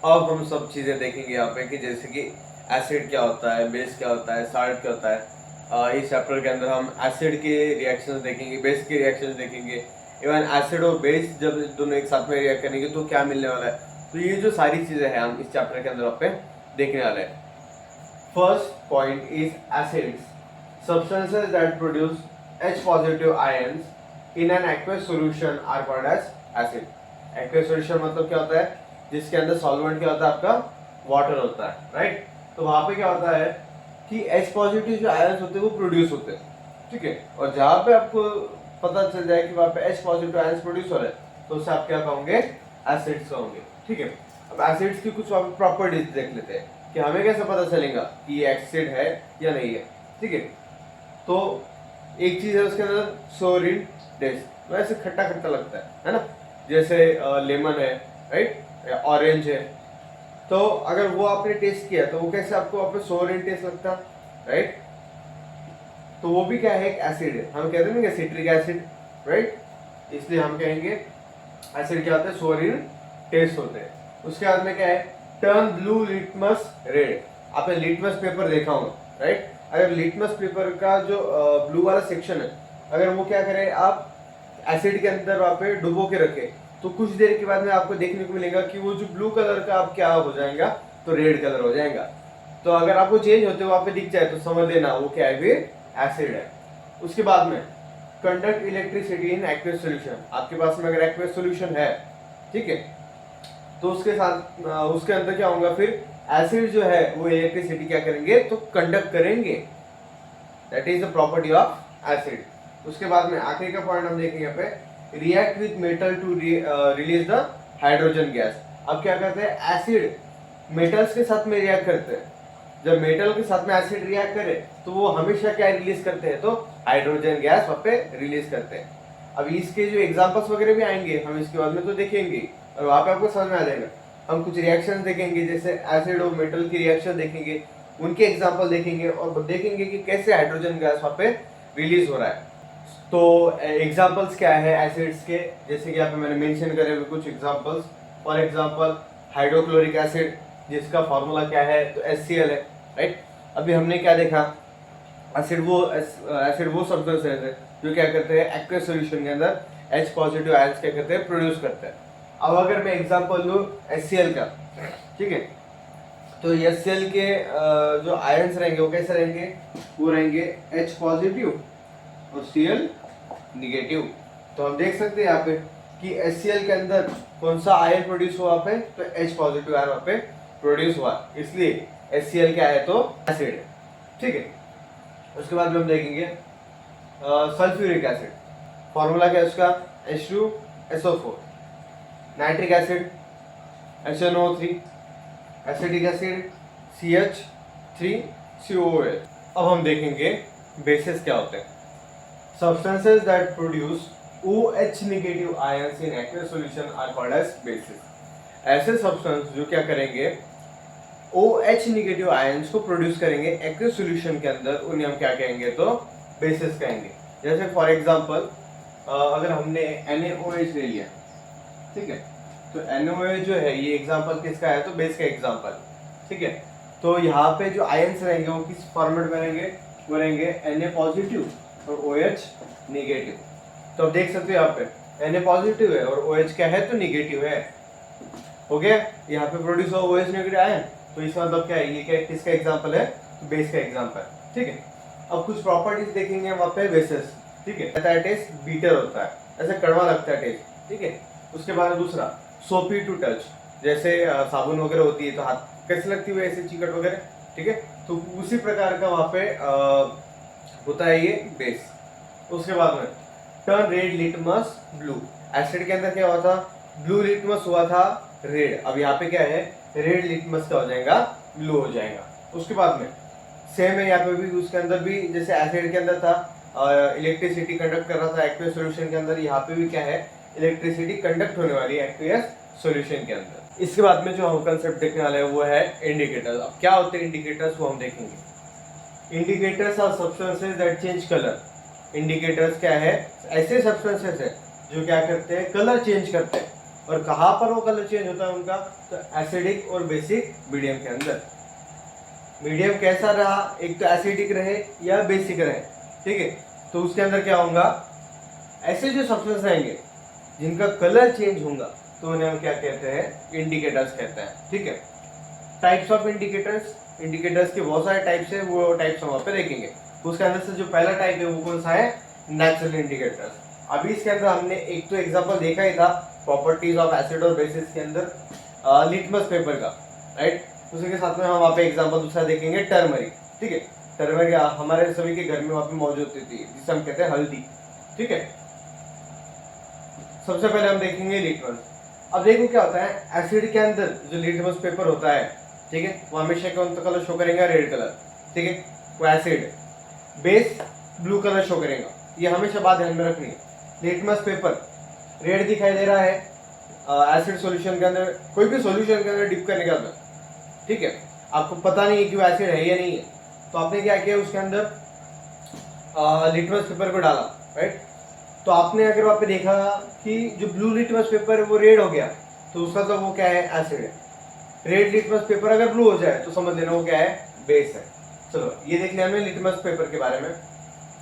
अब हम सब चीज़ें देखेंगे यहाँ पे कि जैसे कि एसिड क्या होता है, बेस क्या होता है, साल्ट क्या होता है। इस चैप्टर के अंदर हम एसिड के रिएक्शंस देखेंगे, बेस के रिएक्शंस देखेंगे। इवन एसिड और बेस जब दोनों एक साथ में रिएक्ट करेंगे तो क्या मिलने वाला है। तो ये जो सारी चीज़ें हैं हम इस चैप्टर के अंदर आप पे देखने वाले हैं। First point is acids, substances that produce H positive ions in an aqueous solution are called as acid. Aqueous solution मतलब क्या होता है, जिसके अंदर सॉल्वेंट क्या होता है, आपका वाटर होता है, राइट। तो वहां पे क्या होता है कि H पॉजिटिव जो आयंस होते हैं वो प्रोड्यूस होते हैं, ठीक है। और जहां पे आपको पता चल जाए कि वहां पे H पॉजिटिव आयंस प्रोड्यूस हो रहे हैं तो उसे आप क्या कहोगे, एसिड्स कहोगे, ठीक है। अब एसिड्स की कुछ प्रॉपर्टीज देख लेते हैं कि हमें कैसे पता चलेगा कि ये एसिड है या नहीं है, ठीक है। तो एक चीज है उसके अंदर सोरिन टेस्ट, वैसे खट्टा खट्टा लगता है ना, जैसे लेमन है, राइट, ऑरेंज है। तो अगर वो आपने टेस्ट किया तो वो कैसे आपको वहाँ पे सोरिन टेस्ट लगता, राइट। तो वो भी क्या है, एक एसिड है। हम कहते हैं ना सिट्रिक एसिड, राइट। इसलिए हम कहेंगे एसिड क्या होता है, सोरिन टेस्ट होते हैं। उसके बाद में क्या है, टर्न ब्लू लिटमस रेड। आपने लिटमस पेपर देखा होगा, राइट। अगर लिटमस पेपर का जो ब्लू वाला सेक्शन है, अगर वो क्या करे, आप एसिड के अंदर वहाँ पे डुबो के रखे तो कुछ देर के बाद में आपको देखने को मिलेगा कि वो जो ब्लू कलर का अब क्या हो जाएगा, तो रेड कलर हो जाएगा। तो अगर आपको चेंज होते हुए वहाँ पे दिख जाए तो समझ लेना वो क्या है, फिर एसिड है। उसके बाद में conduct electricity in aqueous solution. आपके पास में अगर एक्वेस सोल्यूशन है, ठीक है, तो उसके साथ उसके अंदर क्या होगा, फिर एसिड जो है वो इलेक्ट्रिसिटी क्या करेंगे, तो कंडक्ट करेंगे। That is the property of acid. उसके बाद में आखिरी का पॉइंट हम देखेंगे यहाँ पे, react with metal to release the hydrogen gas. अब क्या करते हैं, एसिड मेटल्स के साथ में रिएक्ट करते हैं। जब मेटल के साथ में एसिड रिएक्ट करे तो वो हमेशा क्या रिलीज करते हैं, तो हाइड्रोजन गैस वहाँ पे रिलीज करते हैं। अब इसके जो एग्जांपल्स वगैरह भी आएंगे हम इसके बाद में तो देखेंगे, और वहाँ पे आपको समझ में आ जाएगा। हम कुछ रिएक्शन देखेंगे, जैसे एसिड और मेटल की रिएक्शन देखेंगे, उनके एग्जांपल देखेंगे और देखेंगे कि कैसे हाइड्रोजन गैस वहाँ पे रिलीज हो रहा है। तो एग्जांपल्स क्या है एसिड्स के, जैसे कि यहाँ पे मैंने मेंशन करे हुए कुछ examples. For example hydrochloric acid, जिसका फॉर्मूला क्या है, तो HCl है, राइट। अभी हमने क्या देखा, एसिड वो सब्सटेंस है जो क्या करते हैं, एक्वेस सॉल्यूशन के अंदर H पॉजिटिव आयंस क्या करते हैं, प्रोड्यूस करते हैं। अब अगर मैं एग्जांपल लूँ HCl का, ठीक है, तो HCl के जो आयंस रहेंगे वो कैसे रहेंगे, वो रहेंगे H पॉजिटिव और Cl निगेटिव। तो हम देख सकते हैं यहाँ पे कि HCl के अंदर कौन सा आयन प्रोड्यूस हुआ पे, तो H पॉजिटिव आयन वहाँ पे प्रोड्यूस हुआ, इसलिए HCl क्या है, तो एसिड है, ठीक है। उसके बाद में हम देखेंगे सल्फ्यूरिक एसिड, फॉर्मूला क्या है उसका, H2SO4, nitric acid HNO3, acetic acid CH3COOH। अब हम देखेंगे बेसिस क्या होते हैं। Substances that produce OH negative ions in aqueous solution are called as bases. ऐसे सब्सटेंस जो क्या करेंगे, OH नेगेटिव आयंस को प्रोड्यूस करेंगे एक्वेस सॉल्यूशन के अंदर, उन्हें हम क्या कहेंगे, तो बेसिस कहेंगे। जैसे फॉर एग्जांपल अगर हमने NaOH ले लिया, ठीक है, तो NaOH जो है ये एग्जांपल किसका है, तो बेस का एग्जांपल, ठीक है। तो यहाँ पे जो आयंस रहेंगे वो किस फॉर्मेट में रहेंगे, वो रहेंगे Na पॉजिटिव और OH नेगेटिव। तो आप देख सकते हो यहाँ पे Na पॉजिटिव है और OH क्या है, तो नेगेटिव है, हो गया। यहाँ पे प्रोड्यूस हुआ OH नेगेटिव आयन, तो इसका मतलब क्या है, ये क्या किसका एग्जांपल है, तो बेस का एग्जांपल, ठीक है। अब कुछ प्रॉपर्टीज देखेंगे वहाँ पे बेसिस, ठीक है। टेस्ट बीटर होता है, ऐसे कड़वा लगता है टेस्ट, ठीक है। उसके बाद दूसरा सोपी टू टच, जैसे साबुन वगैरह होती है तो हाथ कैसे लगती हुई, ऐसे चिकट वगैरह, ठीक है। तो उसी प्रकार का वहाँ पे होता है ये बेस। उसके बाद में turn red litmus blue, acid के अंदर क्या हुआ था, ब्लू लिटमस हुआ था रेड, अब यहाँ पे क्या है, रेड लिटमस का हो जाएगा, ब्लू हो जाएगा। उसके बाद में सेम है यहाँ पे भी, उसके अंदर भी जैसे एसिड के अंदर था इलेक्ट्रिसिटी कंडक्ट कर रहा था एक्वेस सॉल्यूशन के अंदर, यहाँ पे भी क्या है, इलेक्ट्रिसिटी कंडक्ट होने वाली है एक्वेस सॉल्यूशन के अंदर। इसके बाद में जो हम कंसेप्ट देखने वाले हैं वो है इंडिकेटर्स। अब क्या होते हैं इंडिकेटर्स, वो हम देखेंगे। Indicators are substances that change colour. Indicators क्या है, ऐसे सब्सटेंसेस है जो क्या करते हैं, कलर चेंज करते हैं, और कहाँ पर वो कलर चेंज होता है उनका, तो एसिडिक और बेसिक मीडियम के अंदर। मीडियम कैसा रहा, एक तो एसिडिक रहे या बेसिक रहे, ठीक है, तो उसके अंदर क्या होगा, ऐसे जो सब्सटेंस रहेंगे जिनका कलर चेंज होगा तो उन्हें हम क्या कहते हैं, इंडिकेटर्स कहते हैं, ठीक है। टाइप्स ऑफ इंडिकेटर्स, इंडिकेटर्स के बहुत सारे टाइप्स है, वो टाइप्स हम वहाँ पे देखेंगे। उसके अंदर से जो पहला टाइप है वो कौन सा है, नेचुरल इंडिकेटर्स। अभी इसके अंदर हमने एक तो एग्जांपल देखा ही था प्रॉपर्टीज ऑफ एसिड और बेसिस के अंदर लिटमस पेपर का, राइट। उसी के साथ में हम वहाँ पे एग्जांपल दूसरा देखेंगे टर्मरिक, ठीक है। टर्मरिक हमारे सभी के घर में वहाँ पे मौजूद होती थी, जिसे हम कहते हैं हल्दी, ठीक है। सबसे पहले हम देखेंगे लिटमस। अब देखो क्या होता है, एसिड के अंदर जो लिटमस पेपर होता है, ठीक है, वो हमेशा कौन सा कलर शो करेगा, रेड कलर, ठीक है, वो acid. Base blue colour show करेगा, ये हमेशा बात ध्यान में रखनी है। लिटमस पेपर रेड दिखाई दे रहा है एसिड सॉल्यूशन के अंदर, कोई भी सॉल्यूशन के अंदर डिप करने के बाद, ठीक है, आपको पता नहीं है कि वो एसिड है या नहीं है, तो आपने क्या किया, उसके अंदर लिटमस पेपर को डाला, राइट। तो आपने अगर वहाँ पे देखा कि जो ब्लू लिटमस पेपर है वो रेड हो गया, तो उसका तो वो क्या है, एसिड है। रेड लिटमस पेपर अगर ब्लू हो जाए तो समझ लेना वो क्या है, बेस है। चलो ये देख लिया हमने लिटमस पेपर के बारे में।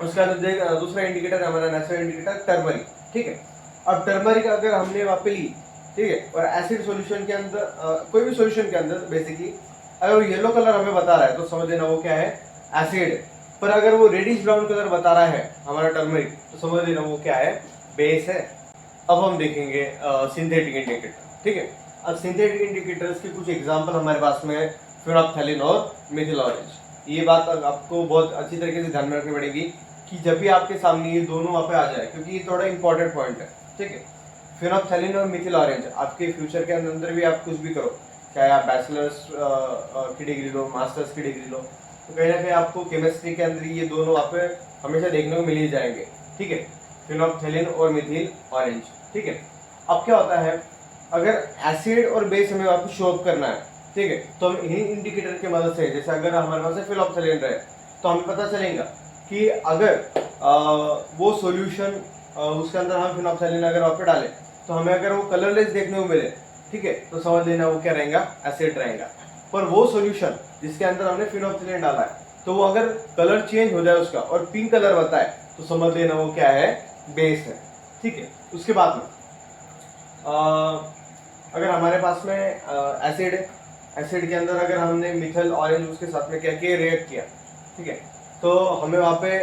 उसका दूसरा इंडिकेटर हमारा नेचुरल इंडिकेटर टर्मरिक, ठीक है। अब टर्मरिक अगर हमने वहाँ पे ली, ठीक है, और एसिड सॉल्यूशन के अंदर कोई भी सॉल्यूशन के अंदर बेसिकली अगर वो येलो कलर हमें बता रहा है तो समझ लेना वो क्या है, एसिड है। पर अगर वो रेडिश ब्राउन कलर बता रहा है हमारा टर्मरिक, तो समझ लेना वो क्या है, बेस है। अब हम देखेंगे सिंथेटिक इंडिकेटर, ठीक है। अब सिंथेटिक इंडिकेटर्स के कुछ एग्जांपल हमारे पास में है, फिनोल्फ्थालीन और मिथिल ऑरेंज। ये बात आपको बहुत अच्छी तरीके से ध्यान में रखनी पड़ेगी कि जब भी आपके सामने ये दोनों वहाँ पे आ जाए, क्योंकि ये थोड़ा इंपॉर्टेंट पॉइंट है, ठीक है। फिनोल्फ्थालीन और मिथिल ऑरेंज आपके फ्यूचर के अंदर भी आप कुछ भी करो, चाहे आप बैचलर्स की डिग्री लो, मास्टर्स की डिग्री लो, तो कहीं ना कहीं आपको केमिस्ट्री के अंदर ये दोनों वहाँ पे हमेशा देखने को मिल ही जाएंगे, ठीक है, फिनोल्फ्थालीन और मिथिल ऑरेंज, ठीक है। अब क्या होता है, अगर एसिड और बेस हमें वहाँ पे शो अप करना है, ठीक है, तो हम इन इंडिकेटर की मदद से, जैसे अगर हमारे पास फिनोल्फ्थालीन रहे तो हमें पता चलेगा कि अगर वो सॉल्यूशन उसके अंदर हम फिनोल्फ्थालीन अगर वहाँ पे डालें तो हमें अगर वो कलरलेस देखने को मिले, ठीक है, तो समझ लेना वो क्या रहेगा, एसिड रहेगा। पर वो सॉल्यूशन जिसके अंदर हमने फिनोल्फ्थालीन डाला है, तो वो अगर कलर चेंज हो जाए उसका और पिंक कलर बताए तो समझ लेना वो क्या है, बेस है, ठीक है। उसके बाद में अगर हमारे पास में एसिड है, एसिड के अंदर अगर हमने मिथाइल ऑरेंज उसके साथ में क्या किया, रिएक्ट किया, ठीक है, तो हमें वहाँ पे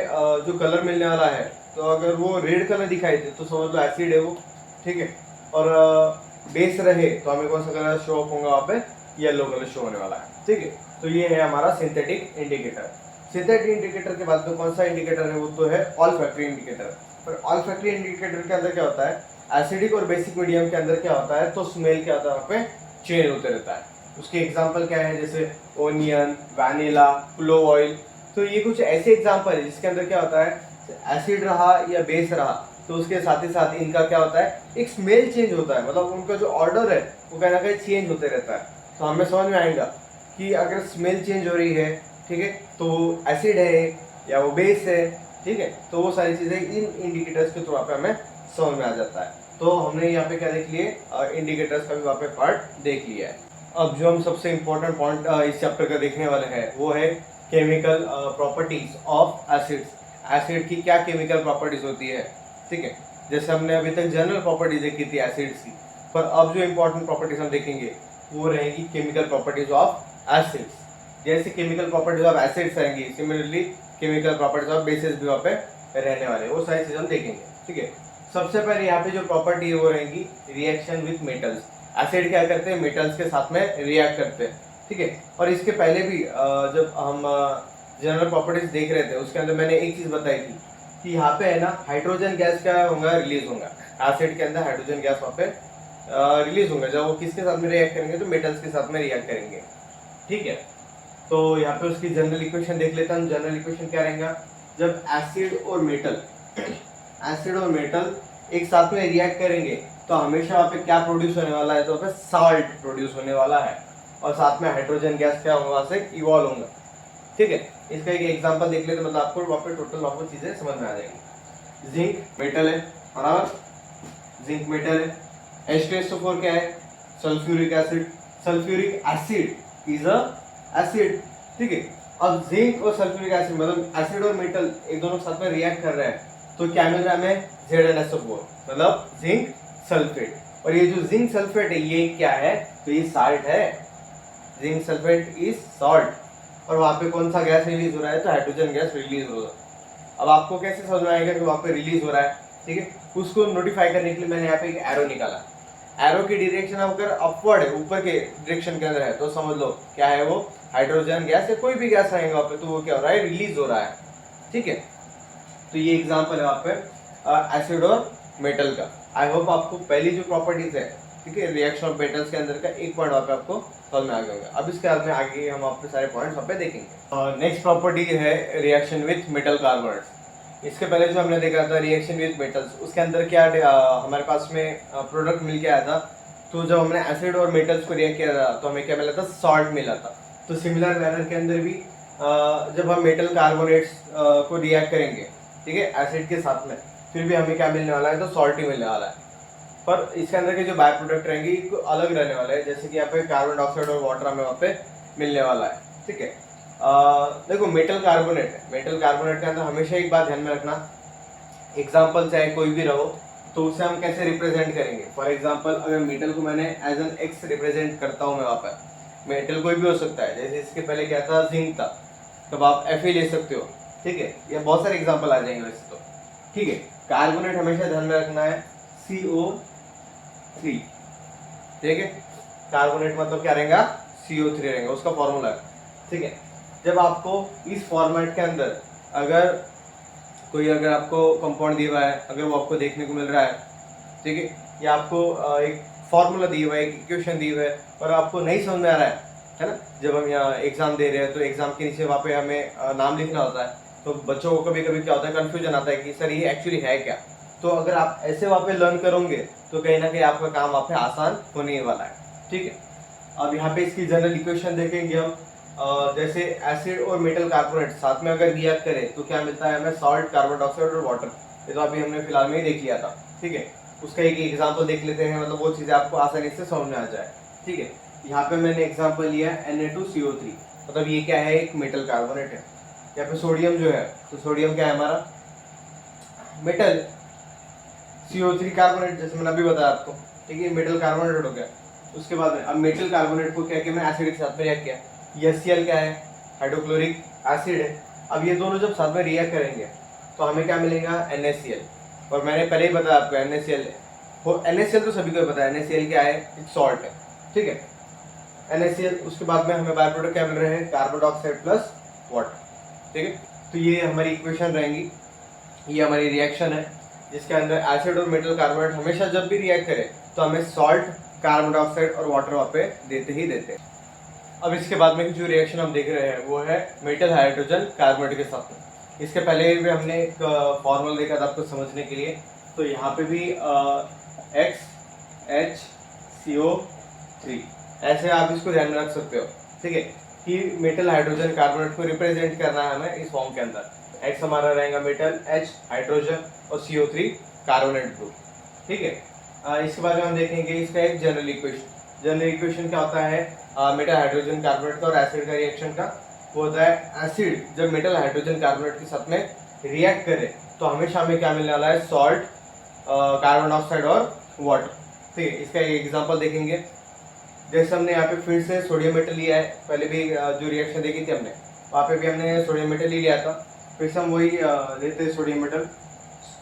जो कलर मिलने वाला है, तो अगर वो रेड कलर दिखाई दे तो समझ लो एसिड है वो, ठीक है। और बेस रहे तो हमें कौन सा कलर शो अप होगा, वहाँ पे येलो कलर शो होने वाला है, ठीक है। तो ये है हमारा सिंथेटिक इंडिकेटर। सिंथेटिक इंडिकेटर के बाद में कौन सा इंडिकेटर है, वो तो है ऑल्फैक्टरी इंडिकेटर। पर ऑल्फैक्टरी इंडिकेटर के अंदर क्या होता है, एसिडिक और बेसिक मीडियम के अंदर क्या होता है, तो स्मेल क्या होता है, वहाँ पे चेंज होते रहता है। उसके एग्जाम्पल क्या है, जैसे ओनियन, वैनिला, क्लोव ऑयल। तो ये कुछ ऐसे एग्जाम्पल है जिसके अंदर क्या होता है, एसिड रहा या बेस रहा तो उसके साथ ही साथ इनका क्या होता है, एक स्मेल चेंज होता है, मतलब उनका जो ऑर्डर है वो कहीं ना कहीं चेंज होते रहता है। तो हमें समझ में आएगा कि अगर स्मेल चेंज हो रही है, ठीक है, तो वो एसिड है या वो बेस है, ठीक है, तो वो सारी चीज़ें इन इंडिकेटर्स के थ्रू पे हमें समझ में आ जाता है। तो हमने यहाँ पे क्या देख लिए, इंडिकेटर्स का भी वहाँ पे पार्ट देख लिया है। अब जो हम सबसे इम्पोर्टेंट पॉइंट इस चैप्टर का देखने वाले हैं वो है chemical properties of acids. Acid की क्या केमिकल प्रॉपर्टीज होती है, ठीक है। जैसे हमने अभी तक जनरल प्रॉपर्टीज देखी थी एसिड्स की, पर अब जो इम्पोर्टेंट प्रॉपर्टीज हम देखेंगे वो रहेगी केमिकल प्रॉपर्टीज ऑफ एसिड्स। जैसे केमिकल प्रॉपर्टीज ऑफ एसिड्स रहेंगी, similarly chemical properties of basis भी वहाँ पे रहने वाले, वो सारी चीज़ हम देखेंगे, ठीक है। सबसे पहले यहाँ पे जो प्रॉपर्टी है वो रहेंगी रिएक्शन विथ मेटल्स। एसिड क्या करते हैं, मेटल्स के साथ में रिएक्ट करते हैं, ठीक है। और इसके पहले भी जब हम जनरल प्रॉपर्टीज देख रहे थे उसके अंदर मैंने एक चीज़ बताई थी कि यहाँ पे है ना हाइड्रोजन गैस क्या होगा, रिलीज होगा। एसिड के अंदर हाइड्रोजन गैस वहाँ पे रिलीज होगा, जब वो किसके साथ में रिएक्ट करेंगे, तो मेटल्स के साथ में रिएक्ट करेंगे, ठीक है। तो यहाँ पे उसकी जनरल इक्वेशन देख लेता हूँ। जनरल इक्वेशन क्या रहेगा, जब एसिड और मेटल एक साथ में रिएक्ट करेंगे तो हमेशा वहाँ पे क्या प्रोड्यूस होने वाला है, तो वहाँ पे साल्ट प्रोड्यूस होने वाला है और साथ में हाइड्रोजन गैस क्या होगा, वहाँ से इवॉल्व होगा, ठीक है। इसका एक एग्जांपल देख ले तो मतलब आपको वहाँ पे टोटल वहाँ पे चीजें समझ में आ जाएंगी। जिंक मेटल है, बराबर, जिंक मेटल है, H2SO4 क्या है? Sulphuric acid. Sulphuric acid is a acid, ठीक है। अब जिंक और सल्फ्यूरिक एसिड मतलब एसिड और मेटल एक दोनों साथ में रिएक्ट कर रहे हैं, तो क्या मिल रहा है हमें? ZnSO4 मतलब जिंक सल्फेट। और ये जो जिंक सल्फेट है ये क्या है? तो ये साल्ट है। Zinc sulphate is salt. और वहां पे कौन सा गैस रिलीज हो रहा है? तो हाइड्रोजन गैस रिलीज हो रहा है। अब आपको कैसे समझ में आएगा कि वहां पे रिलीज हो रहा है, ठीक है? उसको नोटिफाई करने के लिए मैंने यहाँ पे एक एरो निकाला। एरो की डायरेक्शन अगर अपवर्ड है, ऊपर के डायरेक्शन के अंदर है, तो समझ लो क्या है वो? हाइड्रोजन गैस या कोई भी गैस रहेगा वहाँ पे, तो वो क्या हो रहा है? रिलीज हो रहा है, ठीक है। तो ये एग्जांपल है वहाँ पे एसिड और मेटल का। आई होप आपको पहली जो प्रॉपर्टीज है, ठीक है, रिएक्शन ऑफ मेटल्स के अंदर का एक पॉइंट वहाँ पे आपको समझ में आ गया होगा। अब इसके बाद में आगे हम आपके सारे पॉइंट्स वहाँ पे देखेंगे। नेक्स्ट प्रॉपर्टी है रिएक्शन विथ मेटल कार्बोनेट्स। इसके पहले जो हमने देखा था रिएक्शन विथ मेटल्स, उसके अंदर क्या हमारे पास में प्रोडक्ट मिल के आया था। तो जब हमने एसिड और मेटल्स को रिएक्ट किया था तो हमें क्या मिला था? सॉल्ट मिला था। तो सिमिलर मैनर के अंदर भी जब हम मेटल कार्बोनेट्स को रिएक्ट करेंगे, ठीक है, एसिड के साथ में, फिर भी हमें क्या मिलने वाला है? तो सॉल्ट ही मिलने वाला है। पर इसके अंदर के जो बाय प्रोडक्ट रहेंगे अलग रहने वाले हैं, जैसे कि यहाँ पे कार्बन डाइऑक्साइड और वाटर हमें वहाँ पे मिलने वाला है, ठीक है। देखो मेटल कार्बोनेट है, मेटल कार्बोनेट के अंदर हमेशा एक बात ध्यान में रखना, एग्जाम्पल चाहे कोई भी रहो तो उसे हम कैसे रिप्रेजेंट करेंगे। फॉर एग्जाम्पल अगर मेटल को मैंने एज एन एक्स रिप्रेजेंट करता हूँ मैं वहाँ पर, मेटल कोई भी हो सकता है, जैसे इसके पहले क्या था? जिंक था, तब आप Fe ले सकते हो, ठीक है। ये बहुत सारे एग्जाम्पल आ जाएंगे वैसे तो, ठीक है। कार्बोनेट हमेशा ध्यान में रखना है CO3, ठीक है। कार्बोनेट मतलब क्या रहेगा? CO3 रहेगा, उसका फॉर्मूला है, ठीक है। जब आपको इस फॉर्मेट के अंदर अगर आपको कंपाउंड दिया हुआ है, अगर वो आपको देखने को मिल रहा है, ठीक है, या आपको एक फॉर्मूला दिया हुआ है, एक इक्वेशन दी हुआ है, और आपको नहीं समझ में आ रहा है ना, जब हम यहाँ एग्जाम दे रहे हैं तो एग्जाम के नीचे वहाँ पे हमें नाम लिखना होता है, तो बच्चों को कभी कभी क्या होता है? कंफ्यूजन आता है कि सर ये एक्चुअली है क्या। तो अगर आप ऐसे वहाँ पे लर्न करोगे तो कहीं ना कहीं आपका काम वहाँ पे आसान होने वाला है, ठीक है। अब यहाँ पे इसकी जनरल इक्वेशन देखेंगे हम। जैसे एसिड और मेटल कार्बोनेट साथ में अगर रिएक्ट करें तो क्या मिलता है हमें? सॉल्ट, कार्बन डाइऑक्साइड और वाटर। ये तो अभी हमने फिलहाल में ही देख लिया था, ठीक है। उसका एक एग्जाम्पल देख लेते हैं, मतलब वो चीज़ें आपको आसानी से समझ में आ जाए, ठीक है। यहाँ पे मैंने एग्जाम्पल लिया है Na2CO3, मतलब ये क्या है? एक मेटल कार्बोनेट है। यहाँ पे सोडियम जो है, तो सोडियम क्या है हमारा? मेटल। CO3 कार्बोनेट, जैसे मैंने अभी बताया आपको, ठीक है, मेटल कार्बोनेट हो गया। उसके बाद में अब मेटल कार्बोनेट को क्या किया? मैं एसिड के साथ में रिएक्ट किया। ये HCl क्या है? हाइड्रोक्लोरिक एसिड है। अब ये दोनों जब साथ में रिएक्ट करेंगे तो हमें क्या मिलेगा? NaCl। और मैंने पहले ही बताया आपको NaCl वो NaCl तो सभी को पता है, NaCl क्या है? एक सॉल्ट है, ठीक है, NaCl। उसके बाद में हमें बाय प्रोडक्ट क्या मिल रहे हैं? कार्बन डाइऑक्साइड प्लस वाटर, ठीक है। तो ये हमारी इक्वेशन रहेंगी, ये हमारी रिएक्शन है जिसके अंदर एसिड और मेटल कार्बोनेट हमेशा जब भी रिएक्ट करे तो हमें सॉल्ट, कार्बन डाइऑक्साइड और वाटर वहाँ पे देते ही देते हैं। अब इसके बाद में जो रिएक्शन हम देख रहे हैं वो है मेटल हाइड्रोजन कार्बोनेट के साथ में। इसके पहले भी हमने एक फॉर्मूला देखा था आपको समझने के लिए, तो यहाँ पे भी XHCO3 ऐसे आप इसको ध्यान में रख सकते हो, ठीक है, कि मेटल हाइड्रोजन कार्बोनेट को रिप्रेजेंट करना है हमें इस फॉर्म के अंदर। X हमारा रहेगा मेटल, H हाइड्रोजन और CO3 कार्बोनेट ग्रुप, ठीक है। इसके बाद में हम देखेंगे इसका एक जनरल इक्वेशन। जनरल इक्वेशन क्या होता है? मेटल हाइड्रोजन कार्बोनेट का और एसिड का रिएक्शन का, वो होता है एसिड जब मेटल हाइड्रोजन कार्बोनेट के साथ में रिएक्ट करे तो हमेशा हमें क्या मिलने वाला है? सॉल्ट, कार्बन डाइऑक्साइड और वाटर, ठीक है। इसका एक एग्जांपल देखेंगे। जैसे हमने यहाँ पे फिर से सोडियम मेटल लिया है, पहले भी जो रिएक्शन देखी थी हमने वहाँ पे भी हमने सोडियम मेटल ही लिया था, फिर से हम वही लेते हैं सोडियम मेटल।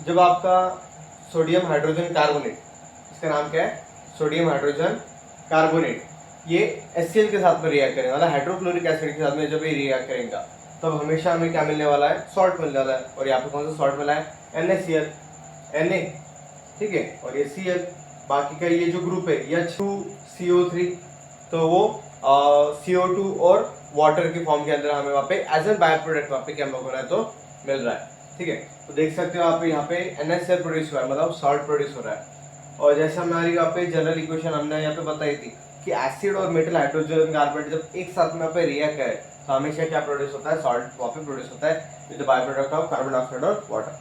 जब आपका सोडियम हाइड्रोजन कार्बोनेट, इसका नाम क्या है? सोडियम हाइड्रोजन कार्बोनेट, ये HCl के साथ में रिएक्ट करेगा, मतलब हाइड्रोक्लोरिक एसिड के साथ में जब ये रिएक्ट करेगा तब हमेशा हमें क्या मिलने वाला है? सॉल्ट मिलने वाला है। और यहाँ पे कौन सा सॉल्ट मिला है? NaCl, Na, ठीक है, और ये Cl। बाकी का ये जो ग्रुप है H2CO3, तो वो CO2 और वाटर के फॉर्म के अंदर हमें वहाँ पे एज एन बाय प्रोडक्ट वहाँ पे क्या हो रहा है? तो मिल रहा है, ठीक है। तो देख सकते हो आप यहाँ पे NaCl प्रोड्यूस हो रहा है, मतलब सॉल्ट प्रोड्यूस हो रहा है। और जैसे हमारी यहाँ पे जनरल इक्वेशन हमने यहाँ पे बताई थी कि एसिड और मेटल हाइड्रोजन कार्बोनेट जब एक साथ में यहाँ पे रिएक्ट करे तो हमेशा क्या प्रोड्यूस होता है? सॉल्ट वहाँ पे प्रोड्यूस होता है with the by product of carbon dioxide और वाटर।